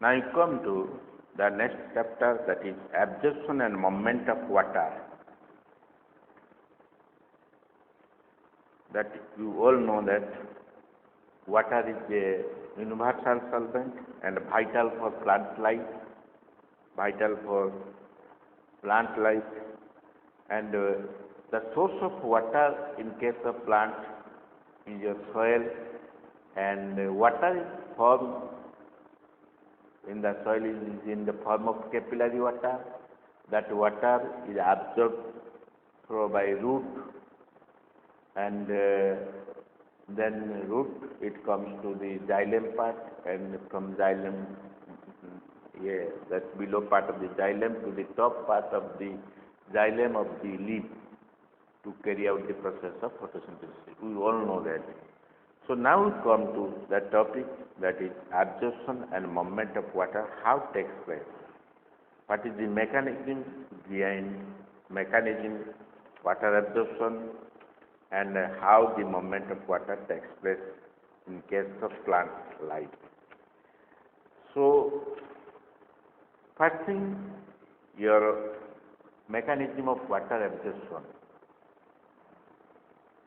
Now you come to the next chapter, that is absorption and movement of water. That you all know that water is a universal solvent and vital for plant life, vital for plant life, and the source of water in case of plant is your soil, and water is formed in the soil is in the form of capillary water. That water is absorbed through by root, and then root it comes to the xylem part, and from xylem, that's below part of the xylem to the top part of the xylem of the leaf to carry out the process of photosynthesis. We all know that. So now we come to the topic, that is absorption and movement of water, how takes place. What is the mechanism behind water absorption, and how the movement of water takes place in case of plant life. So first thing, your mechanism of water absorption,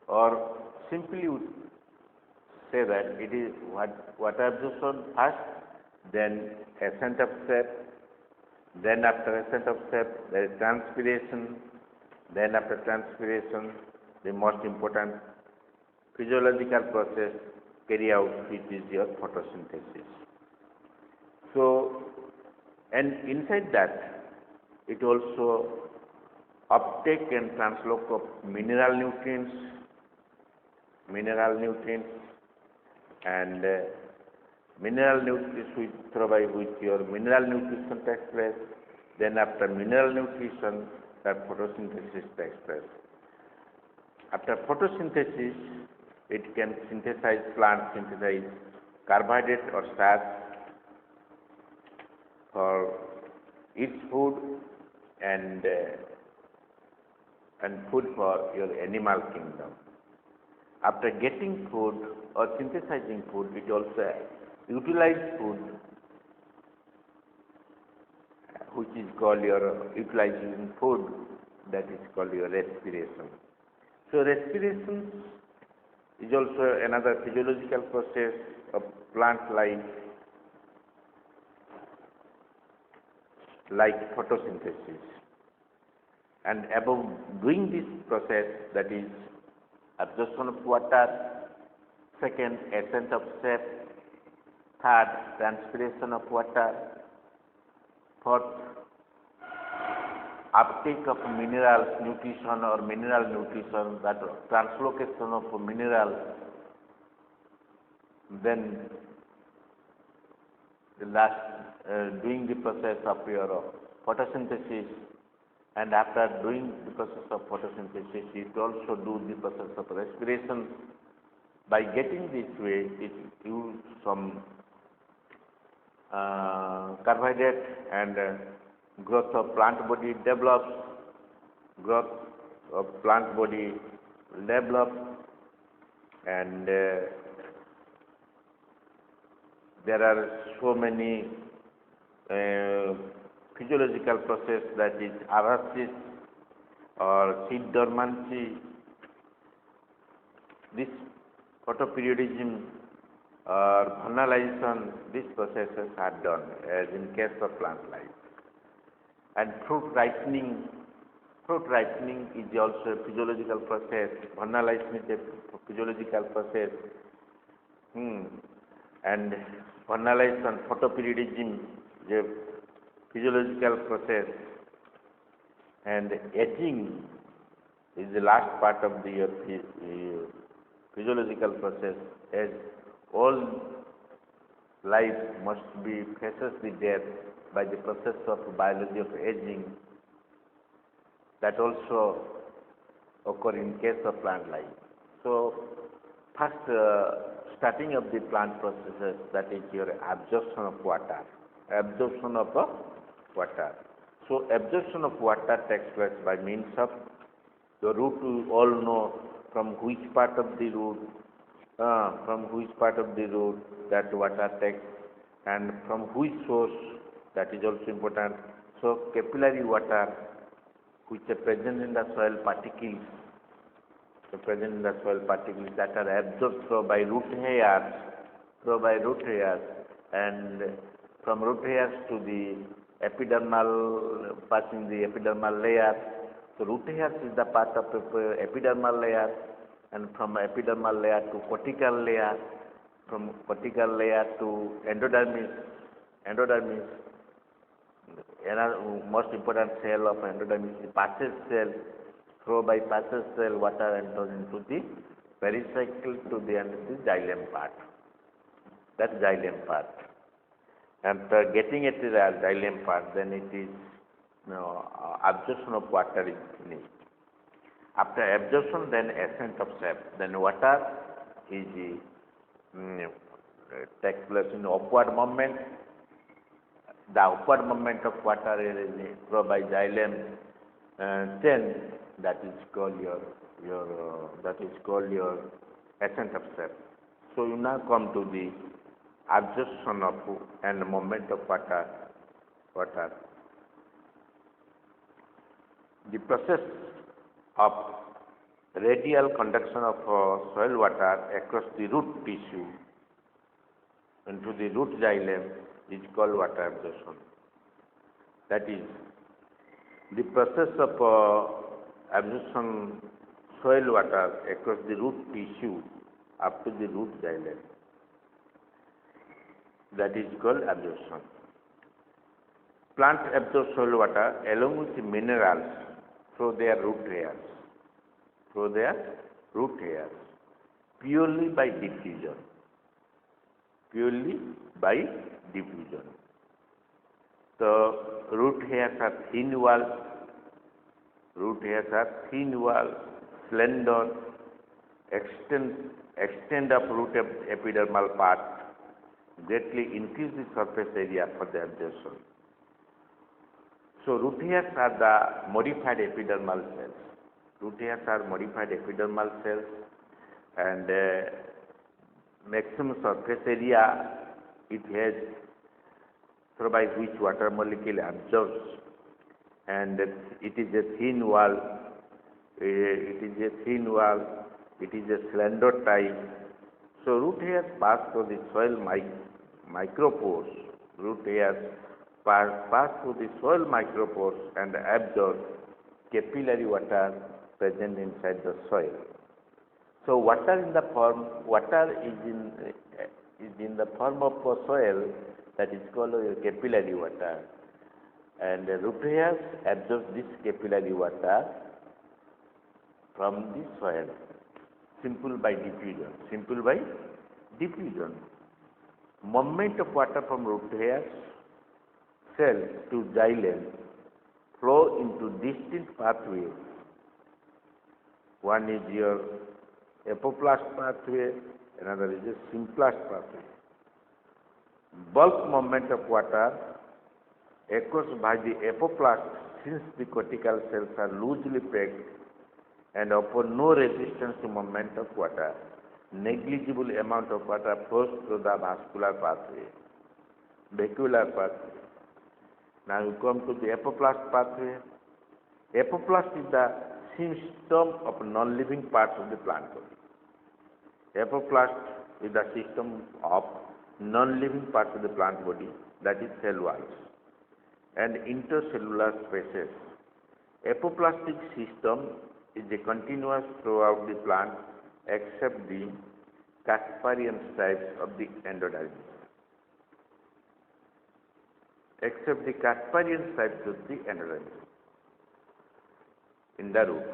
or simply say that it is water absorption first, then ascent of step, then after ascent of step there is transpiration, then after transpiration the most important physiological process carry out, which is your photosynthesis. So, and inside that it also uptake and translock of mineral nutrients, and mineral nutrients which provide with your mineral nutrition takes place. Then after mineral nutrition, that photosynthesis takes place. After photosynthesis, it can synthesize carbohydrate or starch for its food, and food for your animal kingdom. After getting food or synthesizing food, it also utilizes food, which is called your utilizing food, that is called your respiration. So respiration is also another physiological process of plant life, like photosynthesis. And above doing this process, that is absorption of water, second ascent of step, third transpiration of water, fourth uptake of minerals, nutrition or mineral nutrition, that translocation of mineral, then the last doing the process of your photosynthesis, and after doing the process of photosynthesis, it also do the process of respiration. By getting this way, it use some carbohydrate, and growth of plant body develops, and there are so many physiological process, that is arasis or seed dormancy. This photoperiodism or vernalization, these processes are done as in case of plant life. And fruit ripening is also a physiological process. Vernalization is a physiological process. And vernalization, photoperiodism is a physiological process, and aging is the last part of the physiological process, as all life must be faces the death by the process of biology of aging, that also occur in case of plant life. So first starting of the plant processes, that is your absorption of water. So absorption of water takes place by means of the root. You all know from which part of the root that water takes and from which source, that is also important. So capillary water which are present in the soil particles, that are absorbed through by root hairs, and from root hairs to the epidermal, passing the epidermal layer. So root hairs is the part of epidermal layer, and from epidermal layer to cortical layer, from cortical layer to endodermis. Another most important cell of endodermis is passage cell. Through by passage cell, water enters into the pericycle to the end of the xylem part. That's xylem part. After getting at the xylem part, then it is absorption of water is finished. After absorption, then ascent of sap. Then water is takes place in upward movement. The upward movement of water is through by xylem chain. That is called your ascent of sap. So you now come to the absorption of and movement of water. The process of radial conduction of soil water across the root tissue into the root xylem is called water absorption. That is, the process of absorption soil water across the root tissue up to the root xylem. That is called absorption. Plants absorb soil water along with the minerals through their root hairs, purely by diffusion. The root hairs are thin wall, slender, extend of root epidermal part, greatly increase the surface area for the absorption. So root hairs are the modified epidermal cells. And maximum surface area it has through by which water molecule absorbs, and it is a thin wall, it is a slender type. So root hairs pass through the soil micropores. Pass through the soil micropores and absorb capillary water present inside the soil. So water is in the form of soil, that is called capillary water, and the root hairs absorb this capillary water from the soil, simple by diffusion. Movement of water from root hairs cell to xylem flow into distinct pathways. One is your apoplast pathway, another is a symplast pathway. Bulk movement of water occurs by the apoplast, since the cortical cells are loosely packed and offer no resistance to movement of water. Negligible amount of water flows through the vacuolar pathway. Now you come to the apoplast pathway. Apoplast is the system of non-living parts of the plant body. Apoplast is the system of non-living parts of the plant body, that is cell walls and intercellular spaces. Apoplastic system is a continuous throughout the plant except the Casparian stripes of the endodermis. In the root.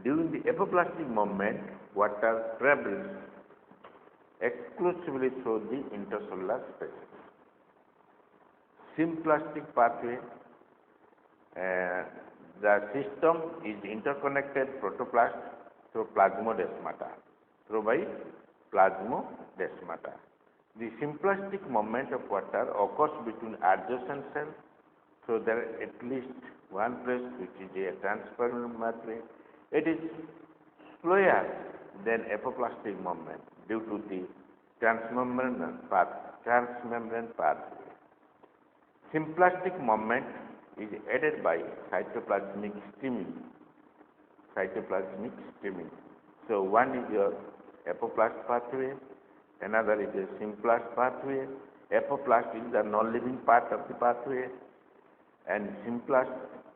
During the apoplastic movement, water travels exclusively through the intercellular spaces. Symplastic pathway, the system is interconnected protoplast through plasmodesmata. The symplastic movement of water occurs between adjacent cells, so there is at least one place which is a transparent pathway. It is slower than apoplastic movement due to the transmembranous path transmembrane pathway. Symplastic movement is aided by cytoplasmic streaming. Cytoplasmic streaming. So one is your apoplast pathway, another is a symplast pathway. Apoplast is the non-living part of the pathway, and symplast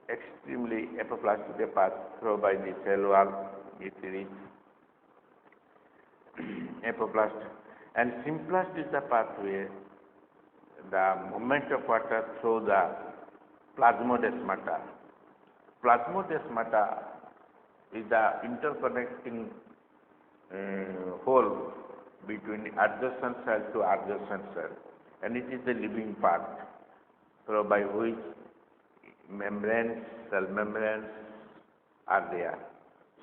extremely apoplastic path through by the cell wall. It is apoplast, and symplast is the pathway, the movement of water through the plasmodesmata. Plasmodesmata is the interconnecting hole between adjacent cell to adjacent cell, and it is the living part through by which membranes, cell membranes are there.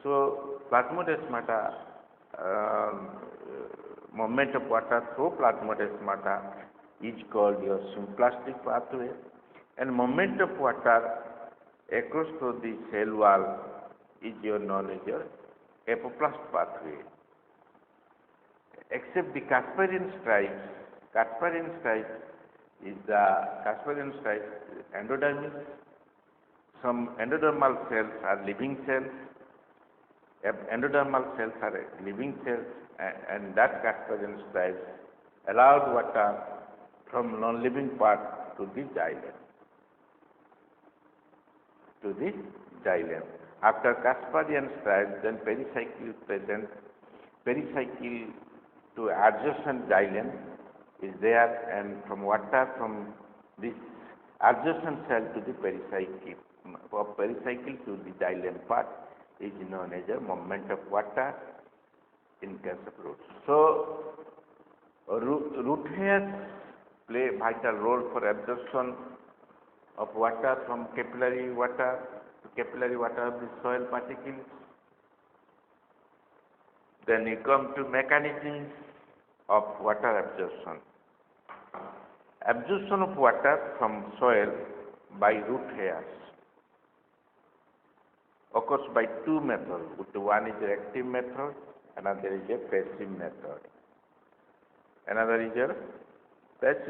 So plasmodesmata, movement of water through plasmodesmata is called your symplastic pathway, and movement of water across through the cell wall is your known as your apoplast pathway. Except the Casparian stripes, is endodermis. Some endodermal cells are living cells. Endodermal cells are living cells, and that Casparian stripes allowed water from non-living part to the xylem. After Casparian stripes, then pericycle is present. Pericycle to adjacent xylem is there, and from water from this adjacent cell to the pericycle, pericycle to the xylem part is known as a movement of water in case of roots. So, root hairs play vital role for absorption of water from capillary water of the soil particles. Then you come to mechanisms of water absorption. Absorption of water from soil by root hairs occurs by two methods. One is the active method, another is a passive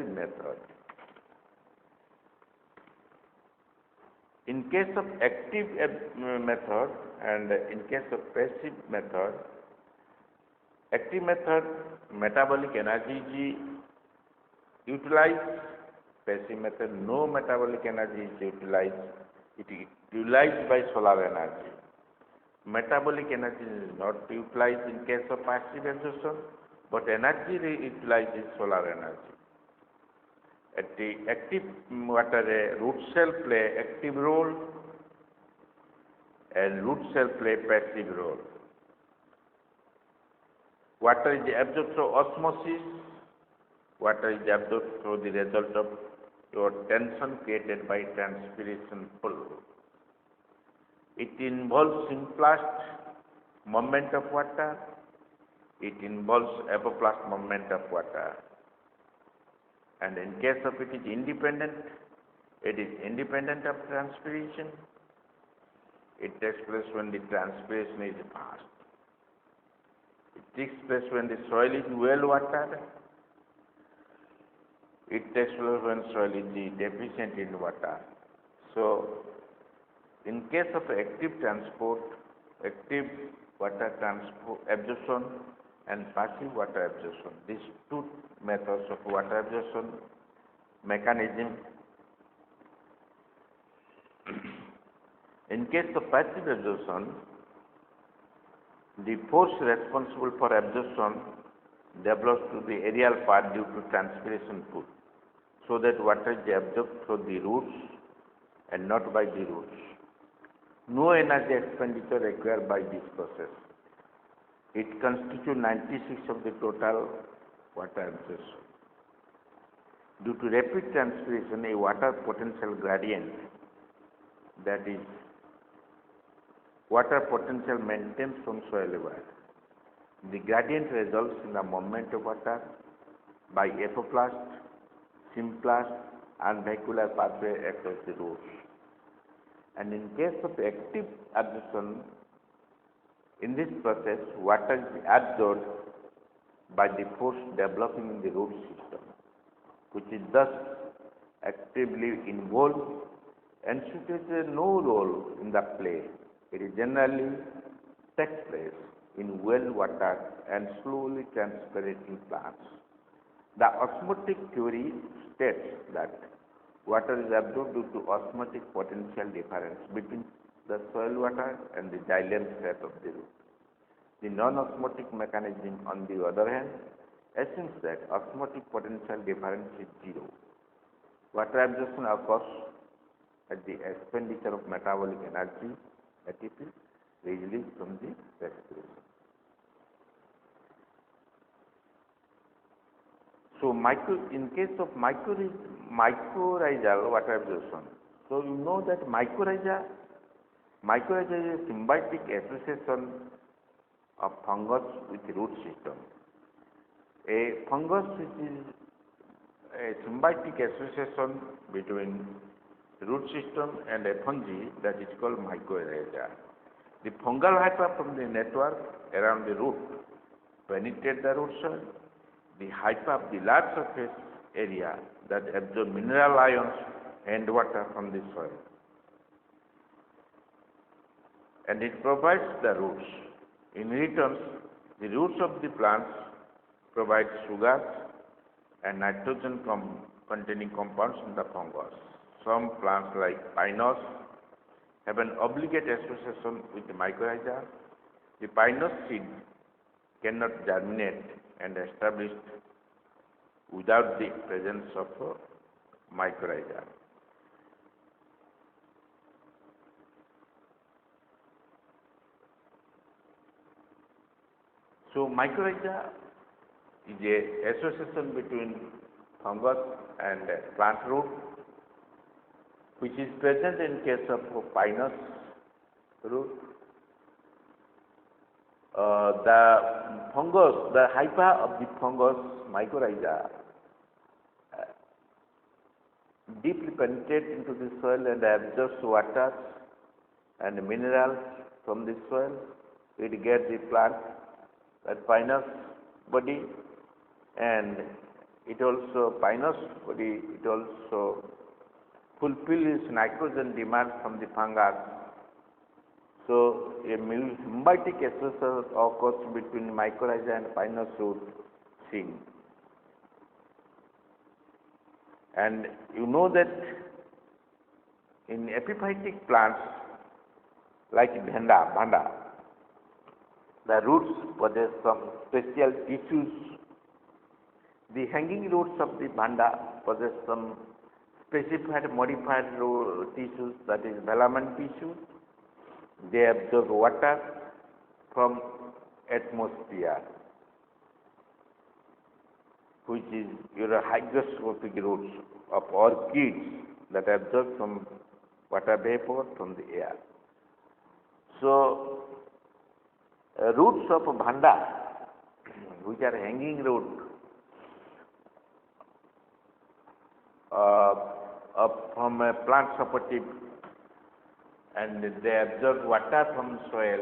method. In case of active method and in case of passive method, active method metabolic energy is utilized, passive method no metabolic energy is utilized. It is utilized by solar energy. Metabolic energy is not utilized in case of passive absorption, but energy utilized is solar energy. At the active water, a root cell play active role and root cell play passive role. Water is absorbed through osmosis. Water is absorbed through the result of your tension created by transpiration pull. It involves symplast movement of water. It involves apoplast movement of water. And in case of it is independent of transpiration. It takes place when the transpiration is fast. It takes place when the soil is well watered. It takes place when soil is deficient in water. So, in case of active water transport absorption and passive water absorption, these two methods of water absorption mechanism. In case of passive absorption, the force responsible for absorption develops to the aerial part due to transpiration pull, so that water is absorbed through the roots and not by the roots. No energy expenditure required by this process. It constitutes 96% of the total water absorption. Due to rapid transpiration, a water potential gradient, that is, water potential maintains from soil level. The gradient results in the movement of water by apoplast, symplast, and vehicular pathway across the roots. And in case of active absorption, in this process, water is absorbed by the force developing in the root system. which is thus actively involved and suited no role in the play. It generally takes place in well-watered and slowly transpirating plants. The osmotic theory states that water is absorbed due to osmotic potential difference between the soil water and the xylem state of the root. The non-osmotic mechanism, on the other hand, assumes that osmotic potential difference is zero. Water absorption occurs at the expenditure of metabolic energy, ATP, released from the respiration. So, in case of mycorrhizal water absorption, so you know that mycorrhiza is a symbiotic association of fungus with root system. A fungus which is a symbiotic association between root system and a fungi, that is called mycorrhiza. The fungal hyphae from the network around the root penetrate the root soil. The hyphae of the large surface area that absorb mineral ions and water from the soil, and it provides the roots. In return, the roots of the plants provide sugars and nitrogen containing compounds in the fungus. Some plants like pinus have an obligate association with the mycorrhiza. The pinus seed cannot germinate and establish without the presence of mycorrhiza. So mycorrhiza is a association between fungus and plant root, which is present in case of pinus root. The hyphae of the fungus mycorrhiza deeply penetrate into the soil and absorbs water and minerals from the soil. It gets the plant, that pinus body, and it also fulfills nitrogen demand from the fungus. So a symbiotic association occurs between mycorrhiza and pinus root seed. And you know that in epiphytic plants like bhanda, the roots possess some special tissues. The hanging roots of the bhanda possess some specified modified tissues, that is velament tissues. They absorb water from atmosphere, which is your hygroscopic roots of orchids that absorb some water vapor from the air. So, roots of bhanda, which are hanging roots from a plant supportive, and they absorb water from soil,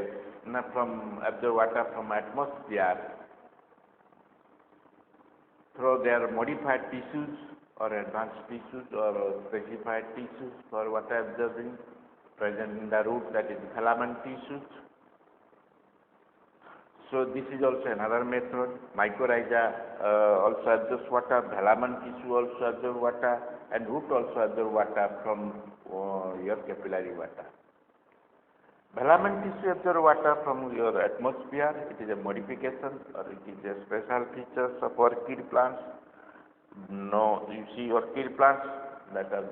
absorb water from atmosphere through their modified tissues or advanced tissues or specified tissues for water absorbing present in the root, that is filament tissues. So this is also another method. Mycorrhiza also absorbs water, filament tissue also absorbs water, and root also absorbs water from your capillary water. Filament tissue absorbs water from your atmosphere. It is a modification, or it is a special features of orchid plants. No, you see orchid plants that are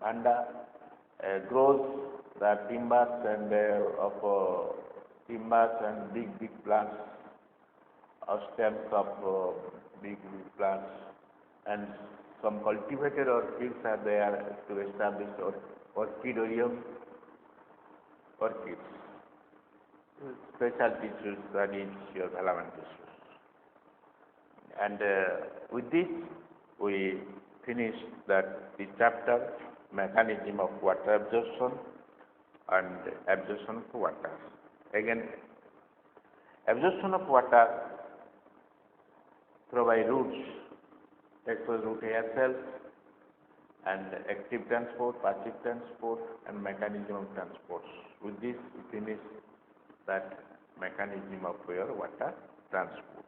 bhanda grows the timbers and timbers and big plants, or stems of big plants, and some cultivated orchids are there to establish orchids. Special tissues, that is your filament tissues. And with this, we finish the chapter, mechanism of water absorption and absorption of water. Again, absorption of water through by roots That was route air cells and active transport, passive transport, and mechanism of transport. With this, we finish that mechanism of air water transport.